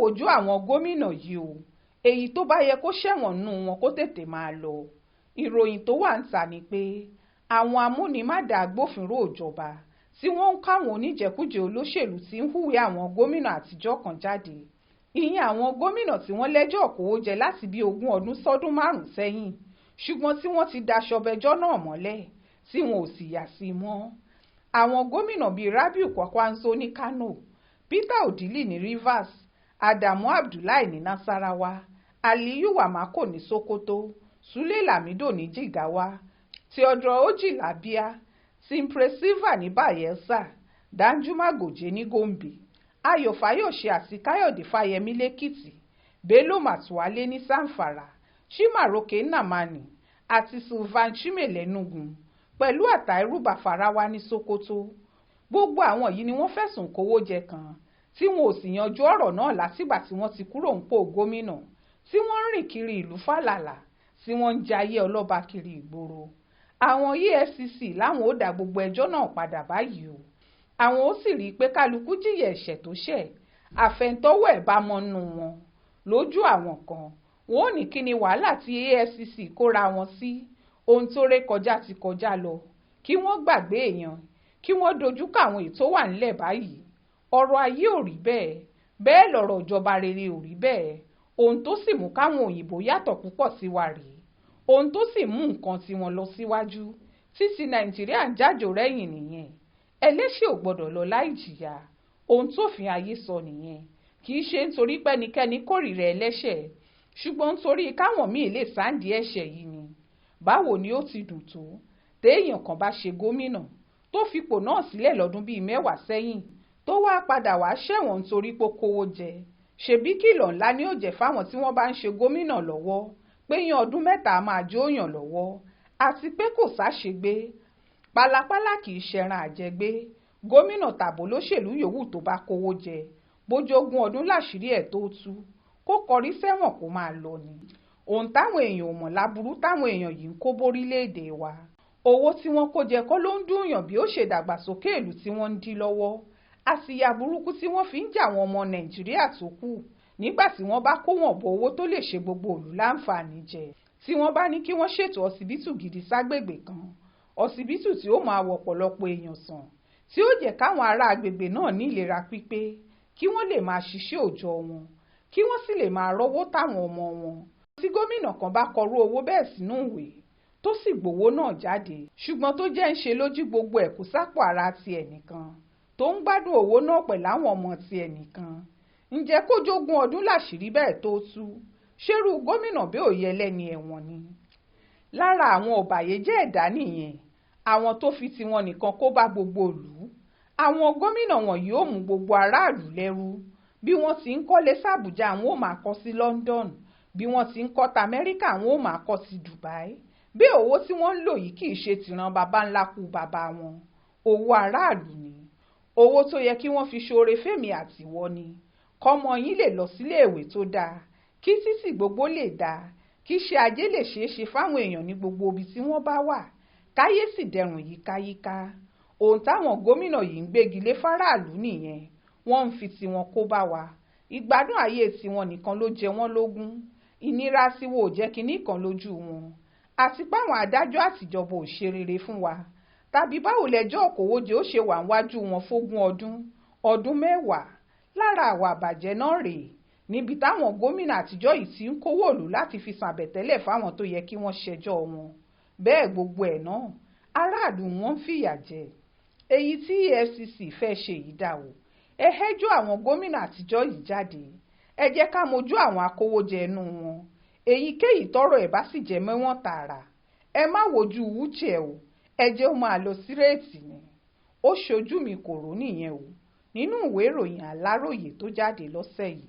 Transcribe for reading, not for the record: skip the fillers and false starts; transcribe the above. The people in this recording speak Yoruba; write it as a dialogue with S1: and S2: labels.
S1: wojú àwọn gómìnà yìí o, èyí tó bá yẹ kó ṣẹ̀wọ̀n nù wọn kó tètè máa lọ. Ìròyìn tó wà ń tà ni pé àwọn amúnimádà agbófinró ìjọba tí wọ́n ń káwọn oníjẹkújẹ olóṣèlú tí ń hùwé àwọn gómìnà àtijọ́ kan jáde. Ìyẹn àwọn gómìnà tí wọ́n lẹ́jọ́ kówójẹ láti bí 20 ọdún sọ́dún 5 sẹ́yìn, ṣùgbọ́n tí wọ́n ti daṣọ bẹjọ́ náà mọ́lẹ̀ tí wọn ò sì yà sí mọ́. Àwọn gómìnà bíi Rabiu Kwakwanso ní Kano, Peter Odili ní Rivers, Adamu Abdullahi ní Nasarawa, Aliyu Wamako ní Sokoto, Sule Lamido ní Jigawa, Theodore Oji l'Abia, Simpre Silva ní Bayelsa, Danjuma Goje ní Gombe, Ayọ̀ Fáyọ̀ṣe àti Káyọ̀dé Fáyẹmí lẹ́kìtì, Bello Matuwale ní Zamfara, Chimaroke Nnamani àti Sylvan Chime l'Enugu, pẹ̀lú Àtàírù Bàfarawa ní Sokoto. Gbogbo àwọn yìí ni wọ́n fẹ̀sùn kówó jẹ kàn tí wọn ò sì yanjú ọ̀rọ̀ náà látìgbà tí wọ́n ti kúrò nípò gómìnà, tí wọ́n ń rìn kiri ìlú fàlàlà, tí wọ́n ń jayé ọlọ́ba kiri ìgboro. Àwọn EFCC láwọn ó dá gbogbo ẹjọ́ náà padà báyìí o. Àwọn ó sì rí i pé kálukú jìyà ẹ̀ṣẹ̀ tó ṣẹ̀, àfẹ̀ntọ́wọ́ ẹ̀ bá mọ́ nù wọn. Lójú àwọn kan, wọn ò ní kí ni wàhálà tí EFCC kóra wọn sí, ohun tó ré kọjá ti kọjá lọ, kí wọ́n gbàgbé èèyàn, kí wọ́n dojú kọ àwọn èyí tó wà nílẹ̀ báyìí. Ọ̀rọ̀ ayé ò rí bẹ́ẹ̀, bẹ́ẹ̀ lọ̀rọ̀ ìjọba rere ò rí bẹ́ẹ̀. Ohun tó sì mú káwọn òyìnbó yàtọ̀ púpọ̀ sí wa rèé. Ohun tó sì mú nǹkan tiwọn lọ síwájú títí Nàìjíríà ń jájò rẹ́yìn nìyẹn. Ẹlẹ́ṣẹ̀ ò gbọ́dọ̀ lọ láì jìyà. Ohun tófin ayé sọ nìyẹn. Kì í ṣe nítorí pẹ́nikẹ́ni kórìíra ẹlẹ́ṣẹ̀, ṣùgbọ́n nítorí káwọn míì lè sáǹdì ẹ̀ṣẹ̀ yìí ni. Báwo ni ó ti dùn tó téèyàn kan bá ṣe gómìnà tó fipò náà sílẹ̀ lọ́dún bíi 10 sẹ́yìn, tó wá padà wá ṣẹ̀wọ̀n nítorí pé ó kówó jẹ. Ṣebí kìlọ̀ ńlá ni ó jẹ́ fáwọn tí wọ́n bá ń ṣe gómìnà lọ́wọ́ pé yan ọdún 3 máa jó yàn lọ́wọ́, àti pé kò sáṣegbé. Pálapàla kì í ṣẹran àjẹgbé. Gómìnà tàbó lóṣèlú yòówù tó bá kówó jẹ, bójógún ọdún láṣìírí ẹ̀ tó tú, kó kọrí sẹ́wọ̀n kó máa lọ ni. Ohun táwọn èèyàn ò mọ̀ láburú táwọn èèyàn yìí ń kó bórílẹ̀-èdè wa. Owó tí wọ́n kó jẹ kọ́ ló ń dùnyàn bí ó ṣe dàgbàsókè ìlú tí wọ́n ń dí lọ́wọ́. Àsìyà burúkú tí wọ́n fi ń jà àwọn ọmọ Nàìjíríà tó kù nígbà tí wọ́n bá kó wọn bọ owó tó lè ṣe gbogbo ìlú láǹfààní jẹ. Tí wọ́n bá ní kí wọ́n ṣètò ọsibítù gidi ságbègbè kan, ọsibítù tí ó máa wọ ọ̀pọ̀lọpọ̀ èèyàn sàn, tí ó jẹ́ káwọn ará agbègbè náà ní ìlera pípé, kí wọ́n lè máa ṣiṣẹ́ òòjọ́ wọn, kí wọ́n sì lè máa rọ́wọ́ táwọn ọmọ wọn. Tí gómìnà kan bá kọrú owó bẹ́ẹ̀ sínú ìwé tó sì gbowó náà jáde, ṣùgbọ́n tó jẹ́ ń ṣe lójú gbogbo ẹ̀kú sápò ara tiẹ̀ nìkan, tó ń gbádùn owó náà pẹ̀lú àwọn ọmọ tiẹ̀ nìkan, ǹjẹ́ kó jogún ọdún láṣìírí bẹ́ẹ̀ tó tú? Ṣérú gómìnà bí òye ẹlẹ́ni ẹ̀wọ̀n ni? Lára àwọn ọ̀bàyéjẹ́ ẹ̀dá nìyẹn, àwọn tó fi tiwọn nìkan kó bá gbogbo ìlú. Àwọn gómìnà wọ̀nyí ó mú gbogbo aráàlú lẹ́rú. Bí wọ́n ti ń kọ́lé sàbújá, àwọn ó máa kọ́ sí London. Bí wọ́n ti ń kọ́ t'Amẹ́ríkà, àwọn ó máa kọ́ sí Dubai. Bí owó tí wọ́n ń lò yìí kì í ṣe tìran baba ńlá kú baba wọn. Owó aráàlú ni. Owó tó yẹ kí wọ́n fi ṣoore fẹ́mi àtiwọ́ ni. Kọ́mọ yín lè lọ sílé ìwé tó dáa, kí títì gbogbo lè dáa, kí iṣẹ́ ajé lè ṣeé ṣe fáwọn èèyàn ní gbogbo ibi tí wọ́n bá wà, káyé sì dẹrùn yíkáyíká. Ohun táwọn gómìnà yìí ń gbégi lé fáráàlú nìyẹn. Wọ́n ń fi tiwọn kó bá wa. Ìgbádùn ayé tiwọn nìkan ló jẹ wọ́n lógún. Ìnira sí wo ò jẹ́ kinní kan lójú wọn. Àti páwọn adájọ́ àtijọba ò ṣe rere fún wa. Tàbí báwo lẹjọ́ òkòwòjẹ́ ó ṣe wà níwájú wọn f'20 ọdún 10. Lára àwa àbàjẹ́ náà rèé, níbi táwọn gómìnà àtijọ́ yìí ti ń kówó ìlú láti fi san àbẹ̀tẹ́lẹ̀ fáwọn tó yẹ kí wọ́n ṣẹjọ́ wọn. Bẹ́ẹ̀ gbogbo ẹ̀ náà, aráàlú wọn ń fìyà jẹ. Èyí tí EFCC fẹ́ ṣe yìí dà o. Ẹ hẹ́jọ́ àwọn gómìnà àtijọ́ yìí jáde. Ẹ jẹ́ ká mojú àwọn akówójẹ inú wọn. Èyíkéyìí tọ́rọ̀ ẹ̀ bá sì jẹ́ mẹ́wọ̀n tààrà. Ẹ má wojú Uche o. Ẹ jẹ́ ó máa lọ sírèètì ni. Ó ṣojú mi kò rò nìyẹn o. Nínú ìwé ìròyìn Aláròyé tó jáde lọ́sẹ̀ yìí.